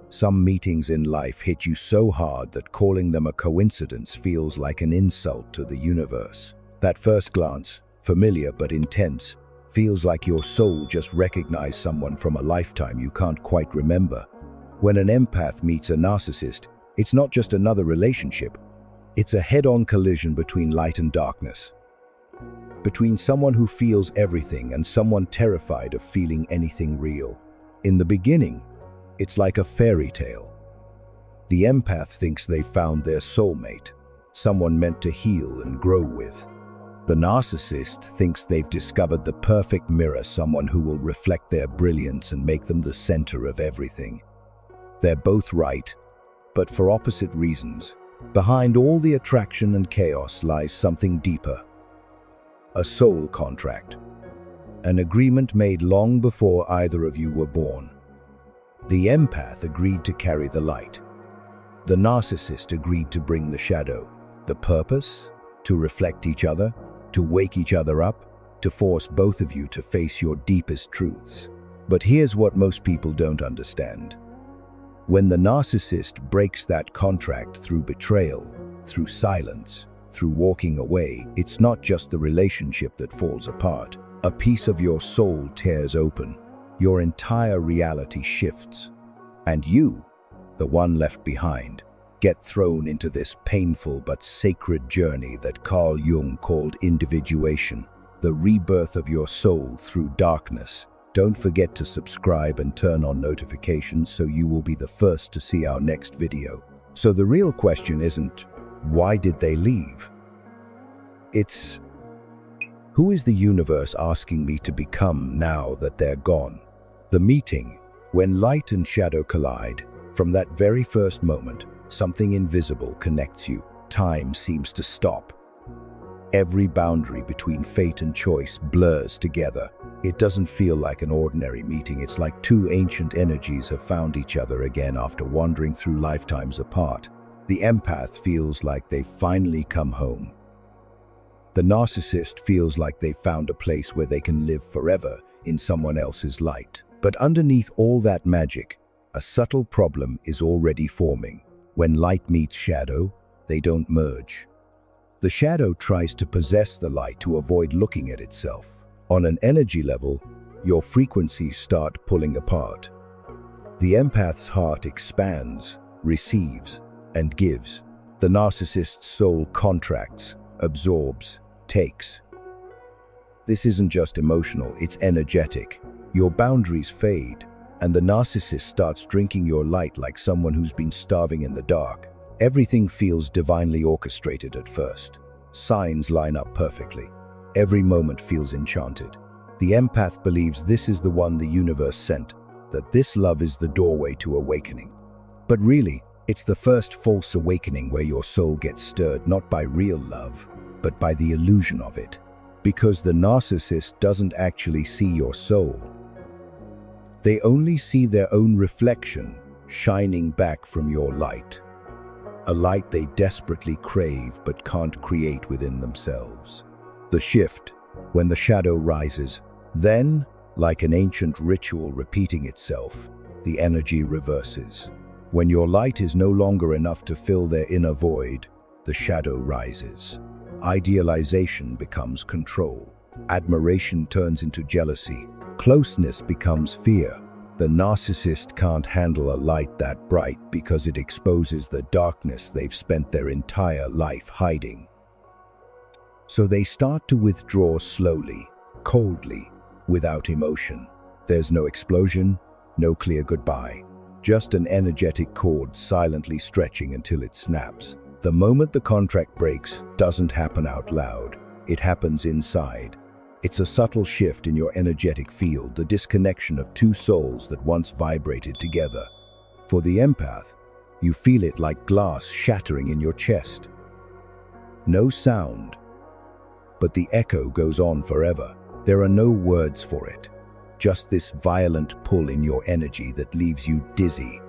Some meetings in life hit you so hard that calling them a coincidence feels like an insult to the universe. That first glance, familiar but intense, feels like your soul just recognized someone from a lifetime you can't quite remember. When an empath meets a narcissist, it's not just another relationship. It's a head-on collision between light and darkness. Between someone who feels everything and someone terrified of feeling anything real. In the beginning, it's like a fairy tale. The empath thinks they've found their soulmate, someone meant to heal and grow with. The narcissist thinks they've discovered the perfect mirror, someone who will reflect their brilliance and make them the center of everything. They're both right, but for opposite reasons. Behind all the attraction and chaos lies something deeper. A soul contract. An agreement made long before either of you were born. The empath agreed to carry the light. The narcissist agreed to bring the shadow. The purpose? To reflect each other, to wake each other up, to force both of you to face your deepest truths. But here's what most people don't understand. When the narcissist breaks that contract through betrayal, through silence, through walking away, it's not just the relationship that falls apart. A piece of your soul tears open. Your entire reality shifts. And you, the one left behind, get thrown into this painful but sacred journey that Carl Jung called individuation, the rebirth of your soul through darkness. Don't forget to subscribe and turn on notifications so you will be the first to see our next video. So the real question isn't, why did they leave? It's, who is the universe asking me to become now that they're gone? The meeting, when light and shadow collide, from that very first moment, something invisible connects you. Time seems to stop. Every boundary between fate and choice blurs together. It doesn't feel like an ordinary meeting. It's like two ancient energies have found each other again after wandering through lifetimes apart. The empath feels like they've finally come home. The narcissist feels like they've found a place where they can live forever in someone else's light. But underneath all that magic, a subtle problem is already forming. When light meets shadow, they don't merge. The shadow tries to possess the light to avoid looking at itself. On an energy level, your frequencies start pulling apart. The empath's heart expands, receives, and gives. The narcissist's soul contracts, absorbs, takes. This isn't just emotional, it's energetic. Your boundaries fade, and the narcissist starts drinking your light like someone who's been starving in the dark. Everything feels divinely orchestrated at first. Signs line up perfectly. Every moment feels enchanted. The empath believes this is the one the universe sent, that this love is the doorway to awakening. But really, it's the first false awakening where your soul gets stirred not by real love, but by the illusion of it. Because the narcissist doesn't actually see your soul. They only see their own reflection shining back from your light. A light they desperately crave but can't create within themselves. The shift, when the shadow rises, then, like an ancient ritual repeating itself, the energy reverses. When your light is no longer enough to fill their inner void, the shadow rises. Idealization becomes control. Admiration turns into jealousy. Closeness becomes fear. The narcissist can't handle a light that bright because it exposes the darkness they've spent their entire life hiding. So they start to withdraw slowly, coldly, without emotion. There's no explosion, no clear goodbye, just an energetic cord silently stretching until it snaps. The moment the contract breaks doesn't happen out loud. It happens inside. It's a subtle shift in your energetic field, the disconnection of two souls that once vibrated together. For the empath, you feel it like glass shattering in your chest. No sound, but the echo goes on forever. There are no words for it, just this violent pull in your energy that leaves you dizzy,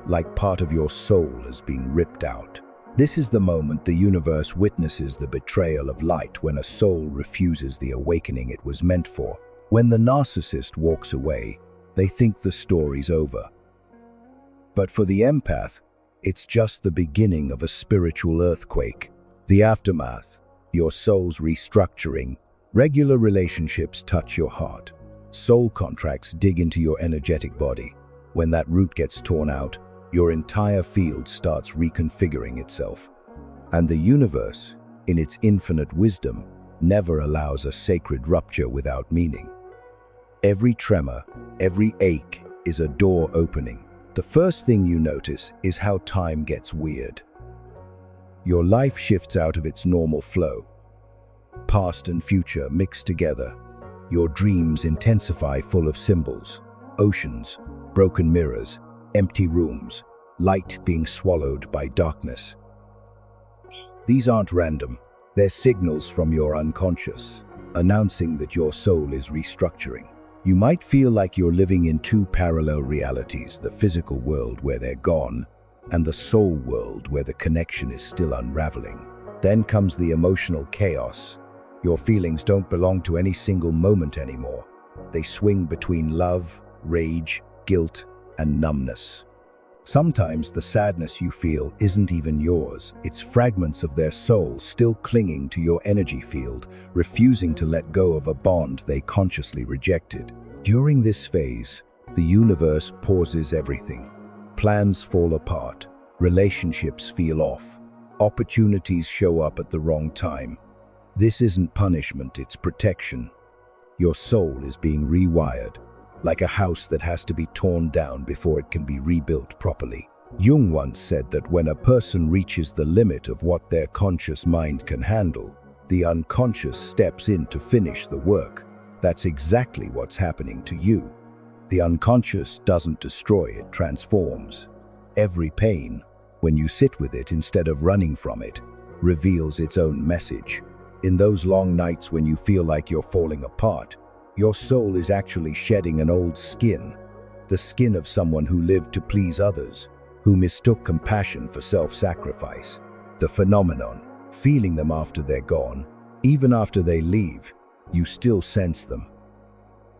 like part of your soul has been ripped out. This is the moment the universe witnesses the betrayal of light, when a soul refuses the awakening it was meant for. When the narcissist walks away, they think the story's over. But for the empath, it's just the beginning of a spiritual earthquake. The aftermath, your soul's restructuring, regular relationships touch your heart. Soul contracts dig into your energetic body. When that root gets torn out, your entire field starts reconfiguring itself. And the universe, in its infinite wisdom, never allows a sacred rupture without meaning. Every tremor, every ache is a door opening. The first thing you notice is how time gets weird. Your life shifts out of its normal flow. Past and future mix together. Your dreams intensify, full of symbols, oceans, broken mirrors, empty rooms, light being swallowed by darkness. These aren't random. They're signals from your unconscious, announcing that your soul is restructuring. You might feel like you're living in two parallel realities, the physical world where they're gone, and the soul world where the connection is still unraveling. Then comes the emotional chaos. Your feelings don't belong to any single moment anymore. They swing between love, rage, guilt, and numbness. Sometimes the sadness you feel isn't even yours. It's fragments of their soul still clinging to your energy field, refusing to let go of a bond they consciously rejected. During this phase, the universe pauses everything. Plans fall apart, relationships feel off, opportunities show up at the wrong time. This isn't punishment, it's protection. Your soul is being rewired, like a house that has to be torn down before it can be rebuilt properly. Jung once said that when a person reaches the limit of what their conscious mind can handle, the unconscious steps in to finish the work. That's exactly what's happening to you. The unconscious doesn't destroy, it transforms. Every pain, when you sit with it instead of running from it, reveals its own message. In those long nights when you feel like you're falling apart, your soul is actually shedding an old skin, the skin of someone who lived to please others, who mistook compassion for self-sacrifice. The phenomenon, feeling them after they're gone, even after they leave, you still sense them.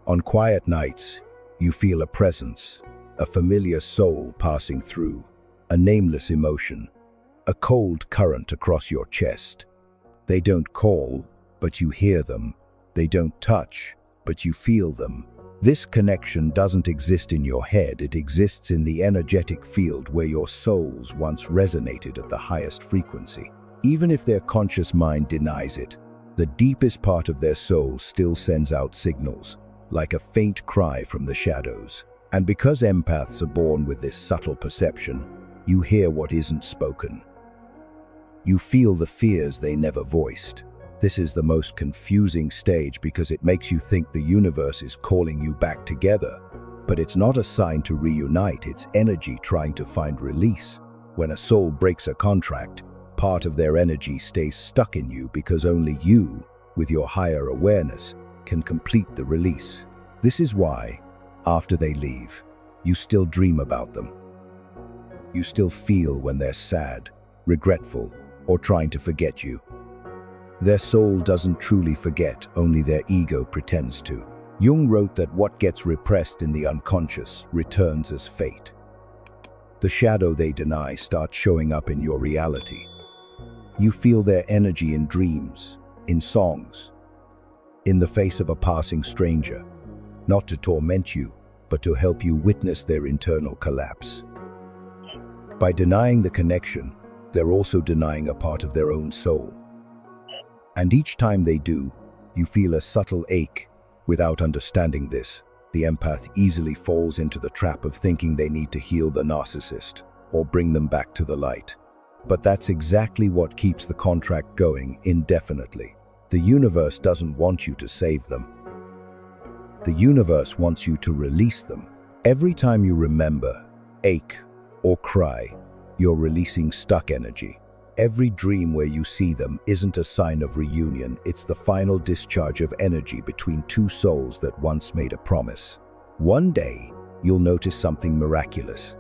On quiet nights, you feel a presence, a familiar soul passing through, a nameless emotion, a cold current across your chest. They don't call, but you hear them. They don't touch, but you feel them. This connection doesn't exist in your head, it exists in the energetic field where your souls once resonated at the highest frequency. Even if their conscious mind denies it, the deepest part of their soul still sends out signals, like a faint cry from the shadows. And because empaths are born with this subtle perception, you hear what isn't spoken. You feel the fears they never voiced. This is the most confusing stage because it makes you think the universe is calling you back together. But it's not a sign to reunite, it's energy trying to find release. When a soul breaks a contract, part of their energy stays stuck in you because only you, with your higher awareness, can complete the release. This is why, after they leave, you still dream about them. You still feel when they're sad, regretful, or trying to forget you. Their soul doesn't truly forget, only their ego pretends to. Jung wrote that what gets repressed in the unconscious returns as fate. The shadow they deny starts showing up in your reality. You feel their energy in dreams, in songs, in the face of a passing stranger, not to torment you, but to help you witness their internal collapse. By denying the connection, they're also denying a part of their own soul. And each time they do, you feel a subtle ache. Without understanding this, the empath easily falls into the trap of thinking they need to heal the narcissist or bring them back to the light. But that's exactly what keeps the contract going indefinitely. The universe doesn't want you to save them. The universe wants you to release them. Every time you remember, ache, or cry, you're releasing stuck energy. Every dream where you see them isn't a sign of reunion, it's the final discharge of energy between two souls that once made a promise. One day, you'll notice something miraculous.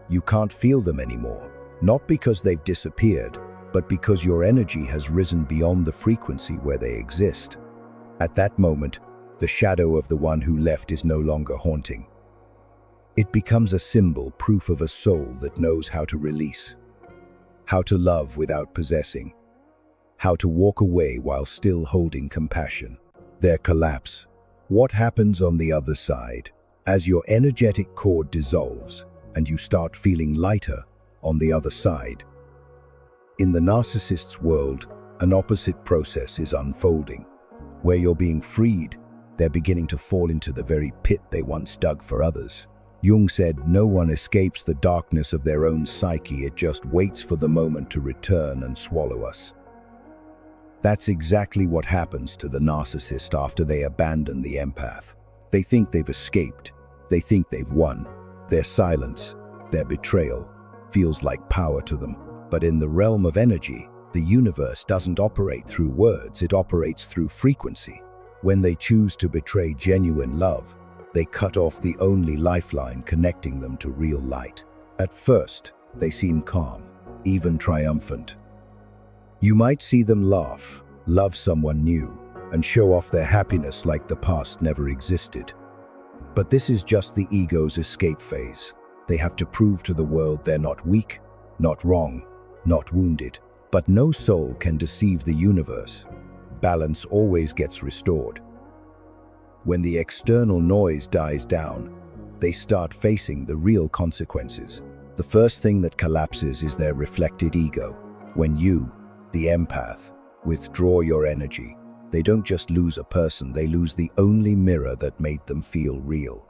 You can't feel them anymore, not because they've disappeared, but because your energy has risen beyond the frequency where they exist. At that moment, the shadow of the one who left is no longer haunting. It becomes a symbol, proof of a soul that knows how to release, how to love without possessing, how to walk away while still holding compassion. Their collapse. What happens on the other side? As your energetic cord dissolves and you start feeling lighter on the other side. In the narcissist's world, an opposite process is unfolding. Where you're being freed, they're beginning to fall into the very pit they once dug for others. Jung said, "No one escapes the darkness of their own psyche, it just waits for the moment to return and swallow us." That's exactly what happens to the narcissist after they abandon the empath. They think they've escaped. They think they've won. Their silence, their betrayal, feels like power to them. But in the realm of energy, the universe doesn't operate through words, it operates through frequency. When they choose to betray genuine love, they cut off the only lifeline connecting them to real light. At first, they seem calm, even triumphant. You might see them laugh, love someone new, and show off their happiness like the past never existed. But this is just the ego's escape phase. They have to prove to the world they're not weak, not wrong, not wounded. But no soul can deceive the universe. Balance always gets restored. When the external noise dies down, they start facing the real consequences. The first thing that collapses is their reflected ego. When you, the empath, withdraw your energy, they don't just lose a person, they lose the only mirror that made them feel real.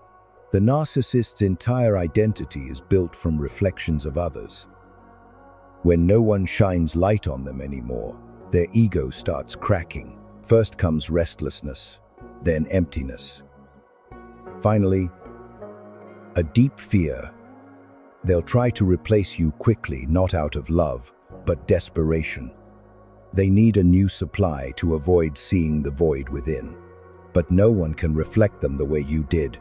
The narcissist's entire identity is built from reflections of others. When no one shines light on them anymore, their ego starts cracking. First comes restlessness, then emptiness. Finally, a deep fear. They'll try to replace you quickly, not out of love, but desperation. They need a new supply to avoid seeing the void within. But no one can reflect them the way you did.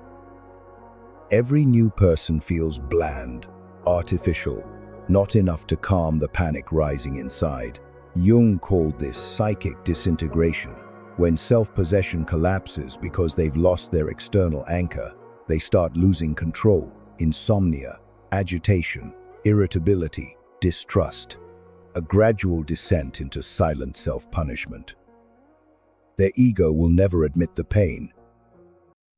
Every new person feels bland, artificial, not enough to calm the panic rising inside. Jung called this psychic disintegration. When self-possession collapses because they've lost their external anchor, they start losing control, insomnia, agitation, irritability, distrust, a gradual descent into silent self-punishment. Their ego will never admit the pain,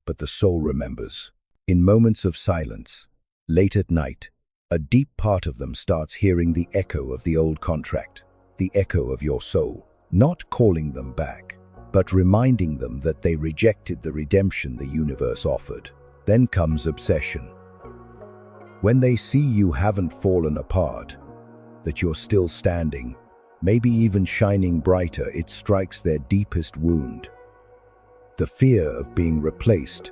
but the soul remembers. In moments of silence, late at night, a deep part of them starts hearing the echo of the old contract, the echo of your soul, not calling them back, but reminding them that they rejected the redemption the universe offered. Then comes obsession. When they see you haven't fallen apart, that you're still standing, maybe even shining brighter, it strikes their deepest wound. The fear of being replaced.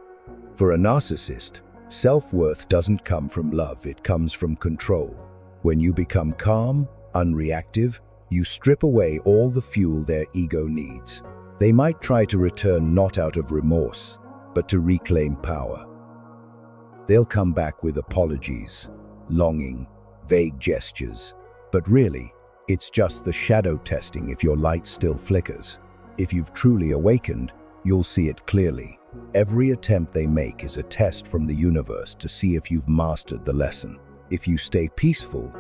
For a narcissist, self-worth doesn't come from love, it comes from control. When you become calm, unreactive, you strip away all the fuel their ego needs. They might try to return not out of remorse, but to reclaim power. They'll come back with apologies, longing, vague gestures. But really, it's just the shadow testing if your light still flickers. If you've truly awakened, you'll see it clearly. Every attempt they make is a test from the universe to see if you've mastered the lesson. If you stay peaceful,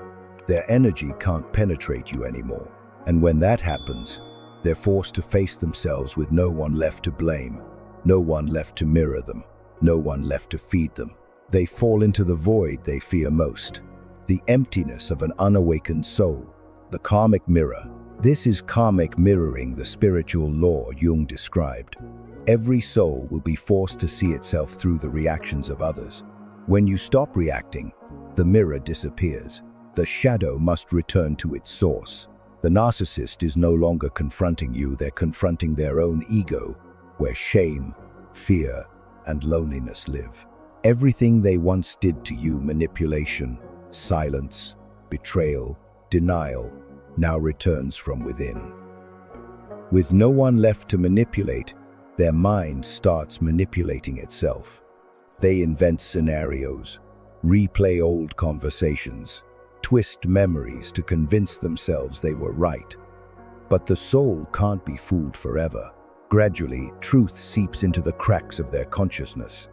their energy can't penetrate you anymore. And when that happens, they're forced to face themselves with no one left to blame, no one left to mirror them, no one left to feed them. They fall into the void they fear most, the emptiness of an unawakened soul, the karmic mirror. This is karmic mirroring, the spiritual law Jung described. Every soul will be forced to see itself through the reactions of others. When you stop reacting, the mirror disappears. The shadow must return to its source. The narcissist is no longer confronting you, they're confronting their own ego, where shame, fear, and loneliness live. Everything they once did to you, manipulation, silence, betrayal, denial, now returns from within. With no one left to manipulate, their mind starts manipulating itself. They invent scenarios, replay old conversations, twist memories to convince themselves they were right. But the soul can't be fooled forever. Gradually, truth seeps into the cracks of their consciousness.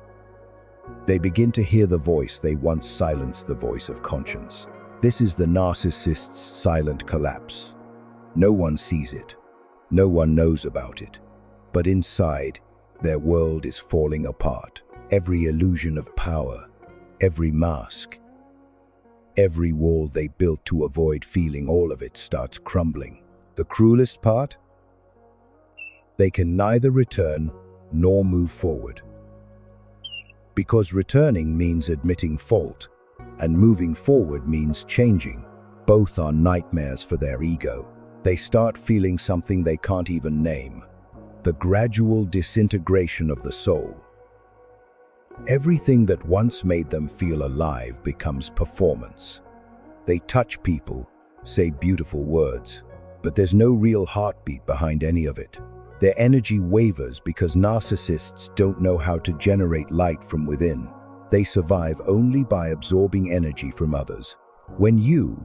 They begin to hear the voice they once silenced, the voice of conscience. This is the narcissist's silent collapse. No one sees it. No one knows about it. But inside, their world is falling apart. Every illusion of power, every mask, every wall they built to avoid feeling all of it starts crumbling. The cruelest part? They can neither return nor move forward. Because returning means admitting fault, and moving forward means changing. Both are nightmares for their ego. They start feeling something they can't even name: the gradual disintegration of the soul. Everything that once made them feel alive becomes performance. They touch people, say beautiful words, but there's no real heartbeat behind any of it. Their energy wavers because narcissists don't know how to generate light from within. They survive only by absorbing energy from others. When you,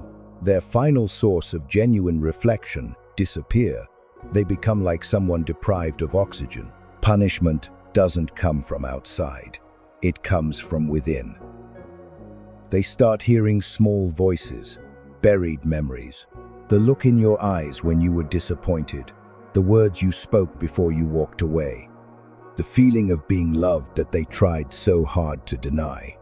their final source of genuine reflection, disappear, they become like someone deprived of oxygen. Punishment doesn't come from outside. It comes from within. They start hearing small voices, buried memories, the look in your eyes when you were disappointed, the words you spoke before you walked away, the feeling of being loved that they tried so hard to deny.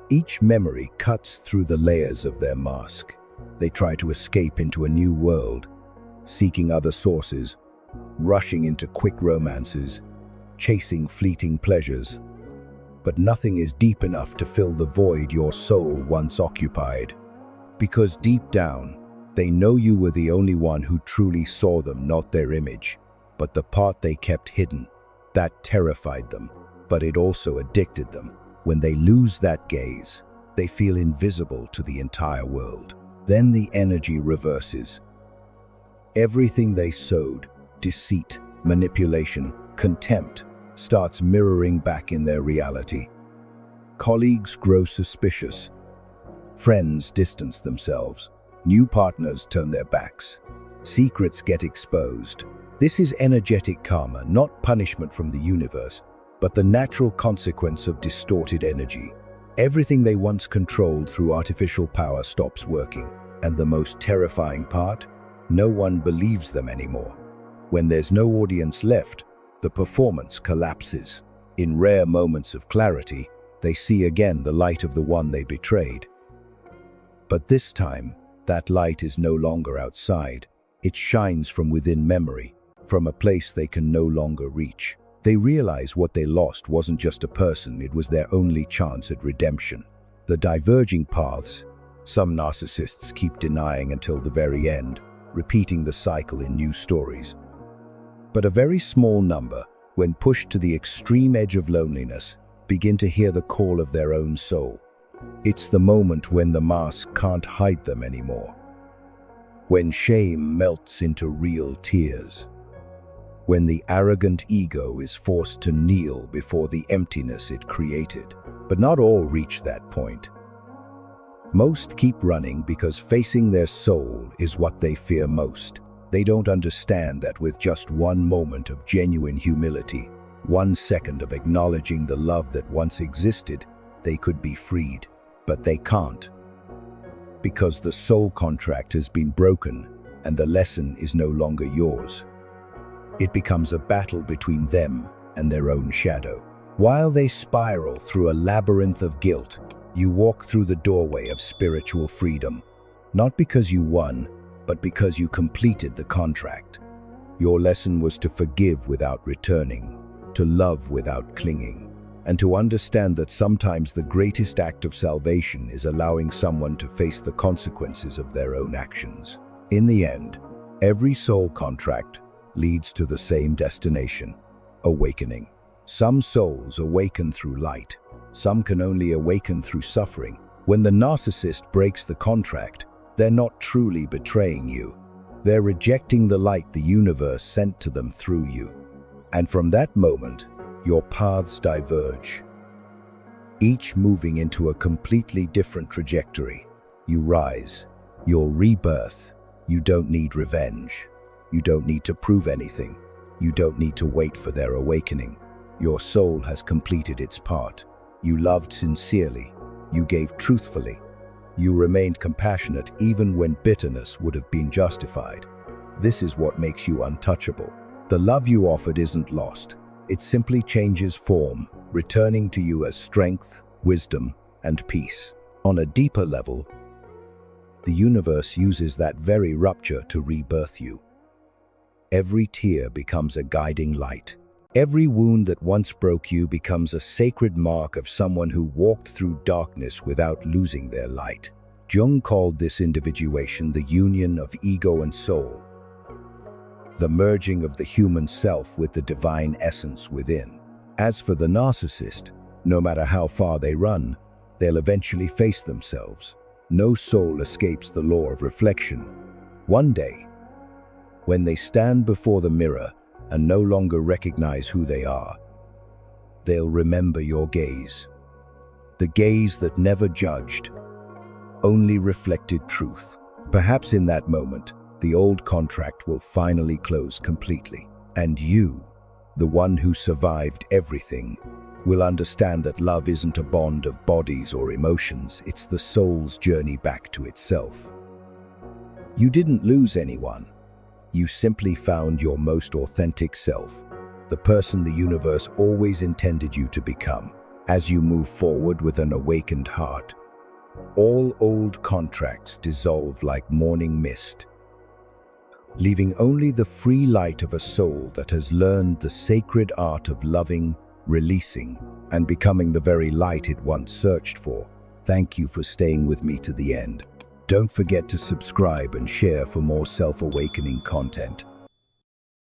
Each memory cuts through the layers of their mask. They try to escape into a new world, seeking other sources, rushing into quick romances, chasing fleeting pleasures. But nothing is deep enough to fill the void your soul once occupied. Because deep down, they know you were the only one who truly saw them, not their image, but the part they kept hidden. That terrified them, but it also addicted them. When they lose that gaze, they feel invisible to the entire world. Then the energy reverses. Everything they sowed, deceit, manipulation, contempt, starts mirroring back in their reality. Colleagues grow suspicious. Friends distance themselves. New partners turn their backs. Secrets get exposed. This is energetic karma, not punishment from the universe, but the natural consequence of distorted energy. Everything they once controlled through artificial power stops working. And the most terrifying part? No one believes them anymore. When there's no audience left, the performance collapses. In rare moments of clarity, they see again the light of the one they betrayed. But this time, that light is no longer outside. It shines from within memory, from a place they can no longer reach. They realize what they lost wasn't just a person, it was their only chance at redemption. The diverging paths. Some narcissists keep denying until the very end, repeating the cycle in new stories. But a very small number, when pushed to the extreme edge of loneliness, begin to hear the call of their own soul. It's the moment when the mask can't hide them anymore. When shame melts into real tears. When the arrogant ego is forced to kneel before the emptiness it created. But not all reach that point. Most keep running because facing their soul is what they fear most. They don't understand that with just one moment of genuine humility, 1 second of acknowledging the love that once existed, they could be freed. But they can't. Because the soul contract has been broken and the lesson is no longer yours. It becomes a battle between them and their own shadow. While they spiral through a labyrinth of guilt, you walk through the doorway of spiritual freedom, not because you won, but because you completed the contract. Your lesson was to forgive without returning, to love without clinging, and to understand that sometimes the greatest act of salvation is allowing someone to face the consequences of their own actions. In the end, every soul contract leads to the same destination: awakening. Some souls awaken through light. Some can only awaken through suffering. When the narcissist breaks the contract, they're not truly betraying you. They're rejecting the light the universe sent to them through you. And from that moment, your paths diverge, each moving into a completely different trajectory. You rise, your rebirth. You don't need revenge. You don't need to prove anything. You don't need to wait for their awakening. Your soul has completed its part. You loved sincerely. You gave truthfully. You remained compassionate even when bitterness would have been justified. This is what makes you untouchable. The love you offered isn't lost. It simply changes form, returning to you as strength, wisdom, and peace. On a deeper level, the universe uses that very rupture to rebirth you. Every tear becomes a guiding light. Every wound that once broke you becomes a sacred mark of someone who walked through darkness without losing their light. Jung called this individuation the union of ego and soul, the merging of the human self with the divine essence within. As for the narcissist, no matter how far they run, they'll eventually face themselves. No soul escapes the law of reflection. One day, when they stand before the mirror and no longer recognize who they are, they'll remember your gaze. The gaze that never judged, only reflected truth. Perhaps in that moment, the old contract will finally close completely. And you, the one who survived everything, will understand that love isn't a bond of bodies or emotions, it's the soul's journey back to itself. You didn't lose anyone. You simply found your most authentic self, the person the universe always intended you to become. As you move forward with an awakened heart, all old contracts dissolve like morning mist, leaving only the free light of a soul that has learned the sacred art of loving, releasing, and becoming the very light it once searched for. Thank you for staying with me to the end. Don't forget to subscribe and share for more self-awakening content.